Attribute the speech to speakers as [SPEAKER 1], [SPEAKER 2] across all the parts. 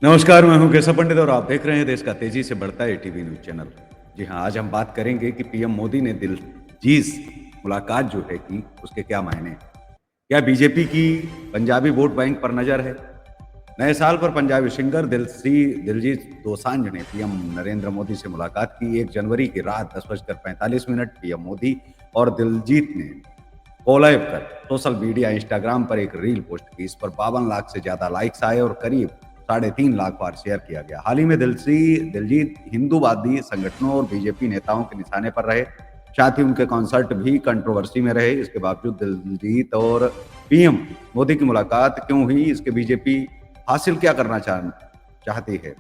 [SPEAKER 1] नमस्कार, मैं हूं केशव पंडित और आप देख रहे हैं देश का तेजी से बढ़ता है टीवी न्यूज चैनल। जी हां, आज हम बात करेंगे कि पीएम मोदी ने दिलजीत मुलाकात जो है की उसके क्या मायने हैं। क्या बीजेपी की पंजाबी वोट बैंक पर नजर है? नए साल पर पंजाबी सिंगर दिलजीत दोसांझ ने पीएम नरेंद्र मोदी से मुलाकात की। 1 जनवरी की रात 10:45 पीएम मोदी और दिलजीत ने कोलैब कर सोशल मीडिया इंस्टाग्राम पर एक रील पोस्ट की। इस पर 52 लाख से ज्यादा लाइक्स आए और करीब 3.5 लाख बार शेयर किया गया। हाल ही में दिलजीत हिंदूवादी संगठनों और बीजेपी नेताओं के निशाने पर रहे। साथ ही उनके कॉन्सर्ट भी कंट्रोवर्सी में रहे। इसके बावजूद दिलजीत और पीएम मोदी की मुलाकात क्यों हुई, इसके बीजेपी हासिल क्या करना चाहती है,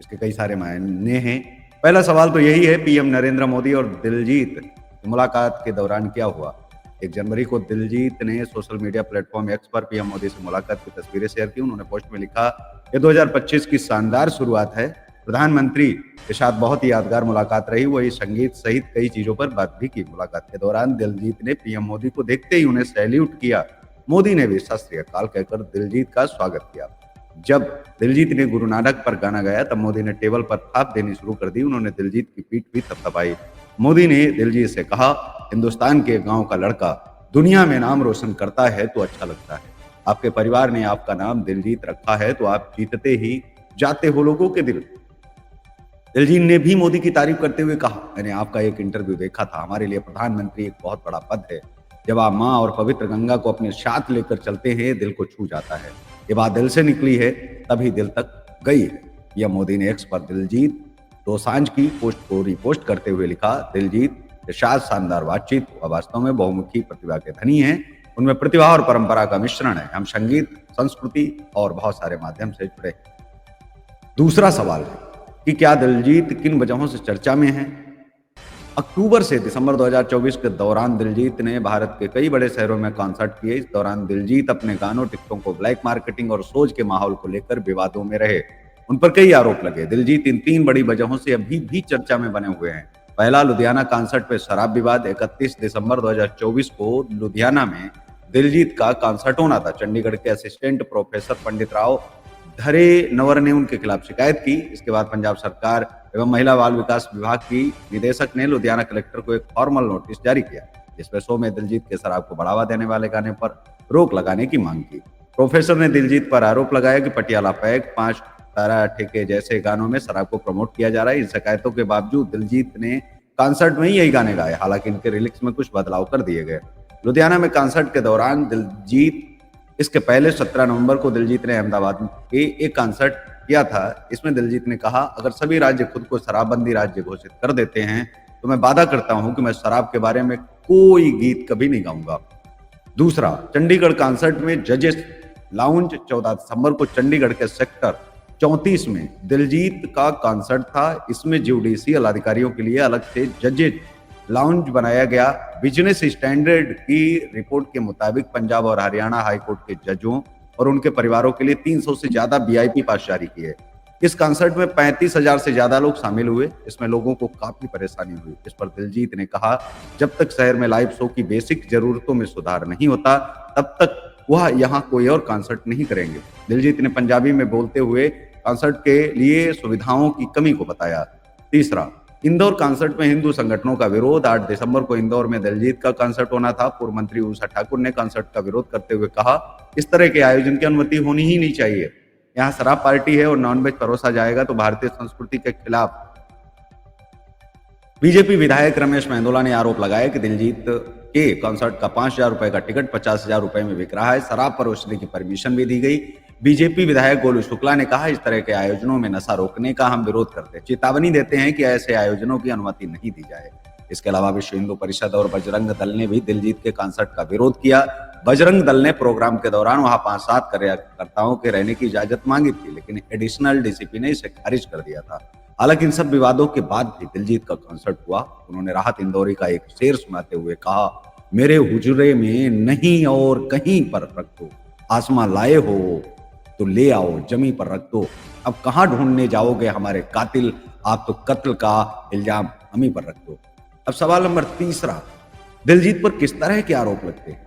[SPEAKER 1] इसके कई सारे मायने हैं। पहला सवाल तो यही है, पीएम नरेंद्र मोदी और दिलजीत मुलाकात के दौरान क्या हुआ। 1 जनवरी को दिलजीत ने सोशल मीडिया प्लेटफॉर्म एक्स पर पीएम मोदी से मुलाकात की तस्वीरें शेयर की। उन्होंने पोस्ट में लिखा, ये 2025 की शानदार शुरुआत है। प्रधानमंत्री के साथ बहुत ही यादगार मुलाकात रही। वही संगीत सहित कई चीजों पर बात भी की। मुलाकात के दौरान दिलजीत ने पीएम मोदी को देखते ही उन्हें सैल्यूट किया। मोदी ने भी सत श्री अकाल कहकर दिलजीत का स्वागत किया। जब दिलजीत ने गुरु नानक पर गाना गाया तब मोदी ने टेबल पर थाप देनी शुरू कर दी। उन्होंने दिलजीत की पीठ भी थपथपाई। मोदी ने दिलजीत से कहा, हिंदुस्तान के गांव का लड़का दुनिया में नाम रोशन करता है तो अच्छा लगता है। आपके परिवार ने आपका नाम दिलजीत रखा है तो आप जीतते ही जाते हो लोगों के दिल। दिलजीत ने भी मोदी की तारीफ करते हुए कहा, मैंने आपका एक इंटरव्यू देखा था। हमारे लिए प्रधानमंत्री एक बहुत बड़ा पद है। जब आप माँ और पवित्र गंगा को अपने साथ लेकर चलते हैं, दिल को छू जाता है। ये बात दिल से निकली है, तभी दिल तक गई है। यह मोदी ने एक्स पर दिलजीत दोसांझ की पोस्ट को रिपोस्ट करते हुए लिखा, दिलजीत के साथ शानदार बातचीत। वह वास्तव में बहुमुखी प्रतिभा के धनी हैं। उनमें प्रतिभा और परंपरा का मिश्रण है। हम संगीत, संस्कृति और बहुत सारे माध्यम से जुड़े। दूसरा सवाल है कि क्या दिलजीत किन वजहों से चर्चा में है। अक्टूबर से दिसंबर 2024 के दौरान दिलजीत ने भारत के कई बड़े शहरों में कॉन्सर्ट किए। इस दौरान दिलजीत अपने गानों, टिकटों को ब्लैक मार्केटिंग और सोच के माहौल को लेकर विवादों में रहे। उन पर कई आरोप लगे। दिलजीत इन 3 बड़ी वजहों से अभी भी चर्चा में बने हुए हैं। पहला, लुधियाना कॉन्सर्ट पे शराब विवाद। 31 दिसंबर 2024 को लुधियाना में दिलजीत का कॉन्सर्ट होना था। चंडीगढ़ के असिस्टेंट प्रोफेसर पंडित राव धरेनवर ने उनके खिलाफ शिकायत की। इसके बाद पंजाब सरकार एवं महिला बाल विकास विभाग की निदेशक ने लुधियाना कलेक्टर को एक फॉर्मल नोटिस जारी किया, जिसमें शो में दिलजीत के शराब को बढ़ावा देने वाले गाने पर रोक लगाने की मांग की। प्रोफेसर ने दिलजीत पर आरोप लगाया कि पटियाला पैक, 5 तारा ठेके जैसे गानों में शराब को प्रमोट किया जा रहा है। इन शिकायतों के बावजूद दिलजीत ने कॉन्सर्ट में ही यही गाने गाए। हालांकि इनके लिरिक्स में कुछ बदलाव कर दिए गए। लुधियाना में कॉन्सर्ट के दौरान दिलजीत इसके पहले 17 नवंबर को दिलजीत ने अहमदाबाद में एक कॉन्सर्ट किया था। इसमें दिलजीत ने कहा, अगर सभी राज्य खुद को शराबबंदी राज्य घोषित कर देते हैं तो मैं वादा करता हूं कि मैं शराब के बारे में कोई गीत कभी नहीं गाऊंगा। दूसरा, चंडीगढ़ कॉन्सर्ट में जजेस लाउंज। 14 दिसंबर को चंडीगढ़ के सेक्टर 34 में दिलजीत का कॉन्सर्ट था। इसमें जुडिशियल अधिकारियों के लिए अलग से जजेस लाउंज बनाया गया। बिजनेस स्टैंडर्ड की रिपोर्ट के मुताबिक पंजाब और हरियाणा हाईकोर्ट के जजों और उनके परिवारों के लिए 300 से ज्यादा वीआईपी पास जारी किए। इस कॉन्सर्ट में 35,000 से ज्यादा लोग शामिल हुए। इसमें लोगों को काफी परेशानी हुई। इस पर दिलजीत ने कहा, जब तक शहर में लाइव शो की बेसिक जरूरतों में सुधार नहीं होता तब तक वह यहाँ कोई और कॉन्सर्ट नहीं करेंगे। दिलजीत ने पंजाबी में बोलते हुए कॉन्सर्ट के लिए सुविधाओं की कमी को बताया। तीसरा, इंदौर कॉन्सर्ट में हिंदू संगठनों का विरोध। 8 दिसंबर को इंदौर में दिलजीत का कॉन्सर्ट होना था। पूर्व मंत्री उषा ठाकुर ने कॉन्सर्ट का विरोध करते हुए कहा, इस तरह के आयोजन की अनुमति होनी ही नहीं चाहिए। यहाँ शराब पार्टी है और नॉनवेज परोसा जाएगा तो भारतीय संस्कृति के खिलाफ। बीजेपी विधायक रमेश मेहंदोला ने आरोप लगाया कि दिलजीत के कॉन्सर्ट का 5,000 रुपए का टिकट 50,000 रुपए में बिक रहा है। शराब परोसने की परमिशन भी दी गई। बीजेपी विधायक गोलू शुक्ला ने कहा, इस तरह के आयोजनों में नशा रोकने का हम विरोध करते हैं। चेतावनी देते हैं कि ऐसे आयोजनों की अनुमति नहीं दी जाए। इसके अलावा विश्व हिंदू परिषद और बजरंग दल ने भी दिलजीत के कॉन्सर्ट का विरोध किया। बजरंग दल ने प्रोग्राम के दौरान वहां 5-7 कार्यकर्ताओं के रहने की इजाजत मांगी थी, लेकिन एडिशनल डीसीपी ने इसे खारिज कर दिया था। हालांकि इन सब विवादों के बाद भी दिलजीत का कॉन्सर्ट हुआ। उन्होंने राहत इंदौरी का एक शेर सुनाते हुए कहा, मेरे हुजरे में नहीं और कहीं पर रख दो, आसमां लाए हो तो ले आओ जमी पर रख दो। अब कहां ढूंढने जाओगे हमारे कातिल, आप तो कत्ल का इल्जाम हम ही पर रख दो। अब सवाल नंबर तीसरा, दिलजीत पर किस तरह के आरोप लगते हैं।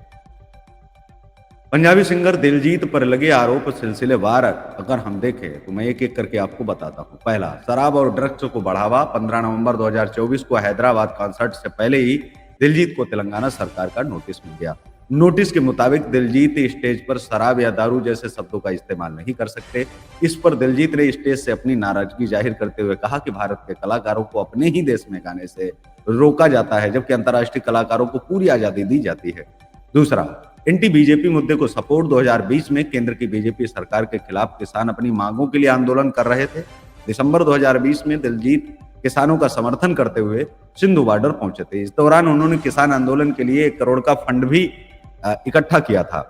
[SPEAKER 1] पंजाबी सिंगर दिलजीत पर लगे आरोप सिलसिलेवार अगर हम देखें तो मैं एक एक करके आपको बताता हूँ। पहला, शराब और ड्रग्स को बढ़ावा। 15 नवंबर 2024 को हैदराबाद कॉन्सर्ट से पहले ही दिलजीत को तेलंगाना सरकार का नोटिस मिल गया। नोटिस के मुताबिक दिलजीत स्टेज पर शराब या दारू जैसे शब्दों का इस्तेमाल नहीं कर सकते। इस पर दिलजीत ने स्टेज से अपनी नाराजगी जाहिर करते हुए कहा कि भारत के कलाकारों को अपने ही देश में गाने से रोका जाता है, जबकि अंतर्राष्ट्रीय कलाकारों को पूरी आजादी दी जाती है। दूसरा, एंटी बीजेपी मुद्दे को सपोर्ट। 2020 में केंद्र की बीजेपी सरकार के खिलाफ किसान अपनी मांगों के लिए आंदोलन कर रहे थे। दिसंबर 2020 में दिलजीत किसानों का समर्थन करते हुए सिंधु बॉर्डर पहुंचे थे। इस दौरान उन्होंने किसान आंदोलन के लिए 1 करोड़ का फंड भी इकट्ठा किया था।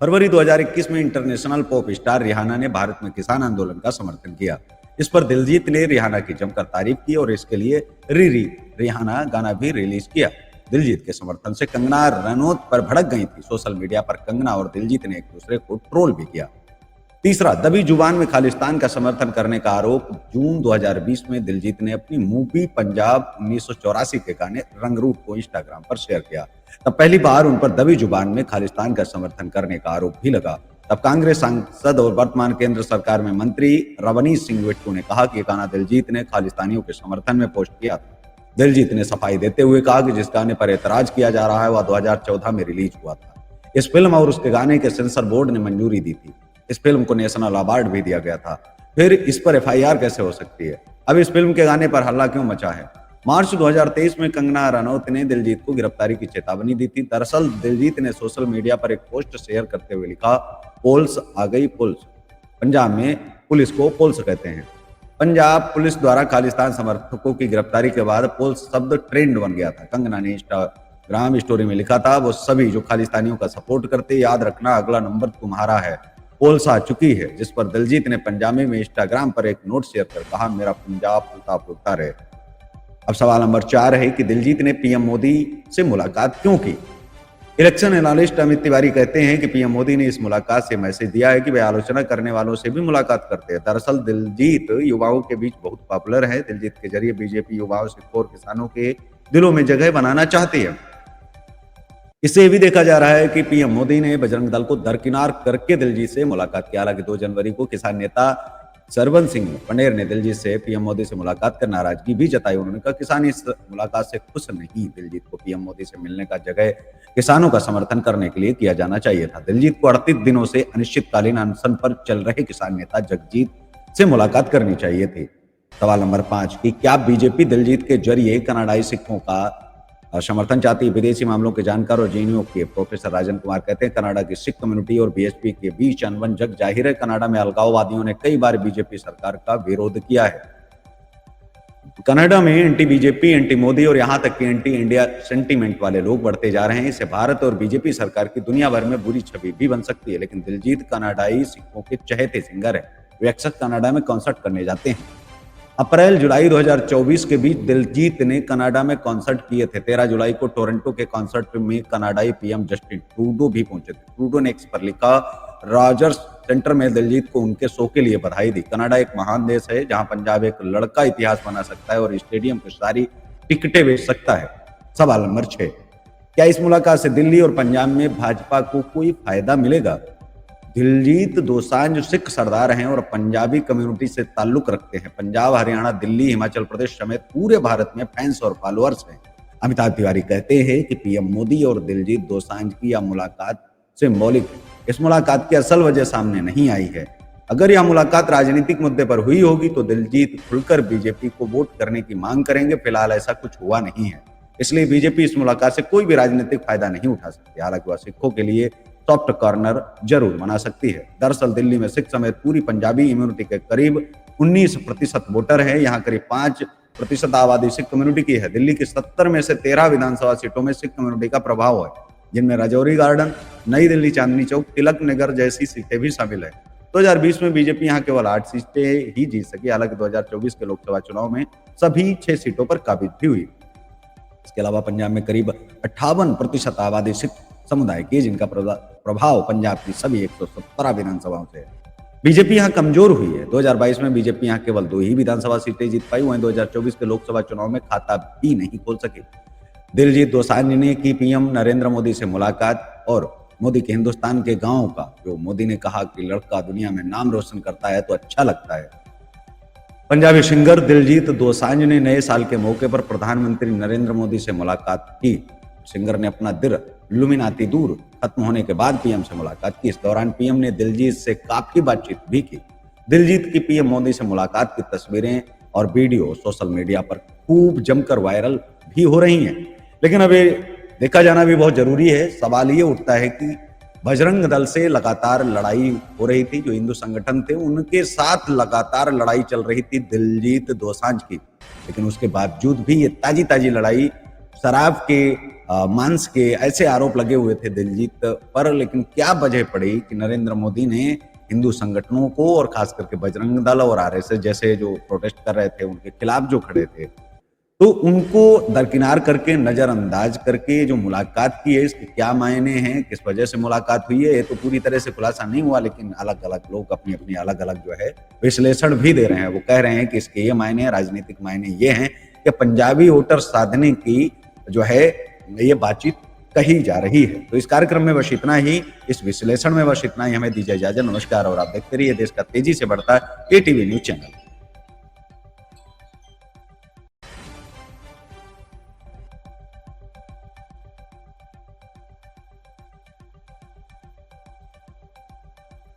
[SPEAKER 1] फरवरी 2021 में इंटरनेशनल पॉप स्टार रिहाना ने भारत में किसान आंदोलन का समर्थन किया। इस पर दिलजीत ने रिहाना की जमकर तारीफ की और इसके लिए रीरी रिहाना गाना भी रिलीज किया। दिलजीत के समर्थन से कंगना रनौत पर भड़क गई थी। सोशल मीडिया पर कंगना और दिलजीत ने एक दूसरे को ट्रोल भी किया। तीसरा, दबी जुबान में खालिस्तान का समर्थन करने का आरोप। जून 2020 में दिलजीत ने अपनी मूवी पंजाब 1984 के गाने रंगरूट को इंस्टाग्राम पर शेयर किया। तब पहली बार उन पर दबी जुबान में खालिस्तान का समर्थन करने का आरोप भी लगा। तब कांग्रेस सांसद और वर्तमान केंद्र सरकार में मंत्री रवनीश सिंह बिट्टू ने कहा कि ये गाना दिलजीत ने खालिस्तानियों के समर्थन में पोस्ट किया था। दिलजीत ने सफाई देते हुए कहा कि जिस गाने पर एतराज किया जा रहा है वह 2014 में रिलीज हुआ था। इस फिल्म और उसके गाने के सेंसर बोर्ड ने मंजूरी दी थी। इस फिल्म को नेशनल अवार्ड भी दिया गया था। फिर इस पर एफआईआर कैसे हो सकती है? अब इस फिल्म के गाने पर हल्ला क्यों मचा है? मार्च 2023 में कंगना रनौत ने दिलजीत को गिरफ्तारी की चेतावनी दी थी। दरअसल दिलजीत ने सोशल मीडिया पर एक पोस्ट शेयर करते हुए लिखा, पुलिस आ गई पुलिस। पंजाब में पुलिस को पुलिस कहते हैं। पंजाब पुलिस द्वारा खालिस्तान समर्थकों की गिरफ्तारी के बाद पुलिस शब्द ट्रेंड बन गया था। कंगना ने इंस्टाग्राम स्टोरी में लिखा था, वो सभी जो खालिस्तानियों का सपोर्ट करते, याद रखना अगला नंबर तुम्हारा है, पुलिस आ चुकी है। जिस पर दिलजीत ने पंजाबी में इंस्टाग्राम पर एक नोट शेयर कर कहा, मेरा पंजाब फूटा फूटा रहे। अब सवाल नंबर 4 है कि दिलजीत ने पीएम मोदी से मुलाकात क्यों की? इलेक्शन एनालिस्ट अमित तिवारी कहते हैं कि पीएम मोदी ने इस मुलाकात से मैसेज दिया है कि वे आलोचना करने वालों से भी मुलाकात करते हैं। दरअसल दिलजीत युवाओं के बीच बहुत पॉपुलर है। दिलजीत के जरिए बीजेपी युवाओं, सिखों और किसानों के दिलों में जगह बनाना चाहती है। इससे भी देखा जा रहा है कि पीएम मोदी ने बजरंग दल को दरकिनार करके दिलजीत से मुलाकात की। हालांकि 2 जनवरी को किसान नेता सरवन सिंह पनेर ने दिलजीत से पीएम मोदी से मुलाकात कर नाराजगी भी जताई। उन्होंने कहा किसान इस मुलाकात से खुश नहीं। दिलजीत को पीएम मोदी से मिलने का जगह किसानों का समर्थन करने के लिए किया जाना चाहिए था। दिलजीत को 38 दिनों से अनिश्चितकालीन अनशन पर चल रहे किसान नेता जगजीत से मुलाकात करनी चाहिए थी। सवाल नंबर 5 कि क्या बीजेपी दिलजीत के जरिए कनाडाई सिखों का समर्थन चाहती है? विदेशी मामलों के जानकार और जेएनयू के प्रोफेसर राजन कुमार कहते हैं, कनाडा की सिख कम्युनिटी और बीएचपी के बीच अनबन जग जाहिर है। कनाडा में अलगाववादियों ने कई बार बीजेपी सरकार का विरोध किया है। कनाडा में एंटी बीजेपी, एंटी मोदी और यहां तक कि एंटी इंडिया सेंटीमेंट वाले लोग बढ़ते जा रहे हैं। इससे भारत और बीजेपी सरकार की दुनिया भर में बुरी छवि भी बन सकती है। लेकिन दिलजीत कनाडाई सिखों के चहेते सिंगर है। वे अक्सर कनाडा में कॉन्सर्ट करने जाते हैं। अप्रैल जुलाई 2024 के बीच दिलजीत ने कनाडा में कॉन्सर्ट किए थे। 13 जुलाई को टोरंटो के कॉन्सर्ट में कनाडाई पीएम जस्टिन ट्रूडो भी पहुंचे थे। ट्रूडो ने एक्स पर लिखा, रॉजर्स सेंटर में दिलजीत को उनके शो के लिए बधाई दी। कनाडा एक महान देश है जहां पंजाब एक लड़का इतिहास बना सकता है और स्टेडियम की सारी टिकटें बेच सकता है। सवाल नंबर 6, क्या इस मुलाकात से दिल्ली और पंजाब में भाजपा को कोई फायदा मिलेगा? दिलजीत दोसांझ सिख सरदार हैं और पंजाबी कम्युनिटी से ताल्लुक रखते हैं। पंजाब, हरियाणा, दिल्ली, हिमाचल प्रदेश समेत पूरे भारत में फैंस और फॉलोअर्स हैं। अमिताभ तिवारी कहते हैं कि पीएम मोदी और दिलजीत दोसांझ की यह मुलाकात सिंबॉलिक है। इस मुलाकात की असल वजह सामने नहीं आई है। अगर यह मुलाकात राजनीतिक मुद्दे पर हुई होगी तो दिलजीत खुलकर बीजेपी को वोट करने की मांग करेंगे। फिलहाल ऐसा कुछ हुआ नहीं है, इसलिए बीजेपी इस मुलाकात से कोई भी राजनीतिक फायदा नहीं उठा सकती। हालांकि वह सिखों के लिए सॉफ्ट कॉर्नर जरूर बना सकती है। दरअसल दिल्ली में सिख समेत पूरी पंजाबी इम्यूनिटी के करीब 19% वोटर है। यहाँ करीब 5% आबादी सिख कम्युनिटी की है। दिल्ली की 70 में से 13 विधानसभा सीटों में सिख कम्युनिटी का प्रभाव है, जिनमें राजौरी गार्डन, नई दिल्ली, चांदनी चौक, तिलक नगर जैसी सीटें भी शामिल है। 2020 में बीजेपी यहाँ केवल 8 सीटें ही जीत सकी। हालांकि 2024 के लोकसभा चुनाव में सभी 6 सीटों पर काबिज भी हुई। इसके अलावा पंजाब में करीब 58% आबादी सिख समुदाय की, जिनका प्रभाव पंजाब की सभी 117 विधानसभाओं से है। बीजेपी यहाँ कमजोर हुई है। 2022 में बीजेपी यहाँ केवल 2 ही विधानसभा सीटें जीत पाई। वहीं 2024 के लोकसभा चुनाव में खाता भी नहीं खोल सके। दिलजीत दोसांझ ने की पीएम नरेंद्र मोदी से मुलाकात और मोदी के हिंदुस्तान के गाँव का, जो मोदी ने कहा कि लड़का दुनिया में नाम रोशन करता है तो अच्छा लगता है। पंजाबी सिंगर दिलजीत दोसांझ ने नए साल के मौके पर प्रधानमंत्री नरेंद्र मोदी से मुलाकात की। सिंगर ने अपना दिल लुमिनाती दूर खत्म होने के बाद पीएम से मुलाकात की। इस दौरान पीएम ने दिलजीत से काफी बातचीत भी की। दिलजीत की पीएम मोदी से मुलाकात की तस्वीरें और वीडियो सोशल मीडिया पर खूब जमकर वायरल भी हो रही हैं। लेकिन अब ये देखा जाना भी बहुत जरूरी है। सवाल ये उठता है कि बजरंग दल से लगातार लड़ाई हो रही थी, जो हिंदू संगठन थे उनके साथ लगातार लड़ाई चल रही थी दिलजीत दोसांझ की, लेकिन उसके बावजूद भी ये ताजी ताजी लड़ाई शराब के मांस के ऐसे आरोप लगे हुए थे दिलजीत पर। लेकिन क्या वजह पड़ी कि नरेंद्र मोदी ने हिंदू संगठनों को और खास करके बजरंग दल और आरएसएस जैसे जो प्रोटेस्ट कर रहे थे उनके खिलाफ जो खड़े थे, तो उनको दरकिनार करके नजरअंदाज करके जो मुलाकात की है इसके क्या मायने हैं, किस वजह से मुलाकात हुई है, ये तो पूरी तरह से खुलासा नहीं हुआ। लेकिन अलग अलग लोग अपनी अपनी अलग अलग जो है विश्लेषण भी दे रहे हैं। वो कह रहे हैं कि इसके ये मायने हैं, राजनीतिक मायने ये हैं कि पंजाबी वोटर साधने की जो है ये बातचीत कही जा रही है। तो इस कार्यक्रम में बस इतना ही, इस विश्लेषण में बस इतना ही। हमें दीजिए इजाजत, नमस्कार। और आप देखते रहिए देश का तेजी से बढ़ता एटीवी न्यूज चैनल।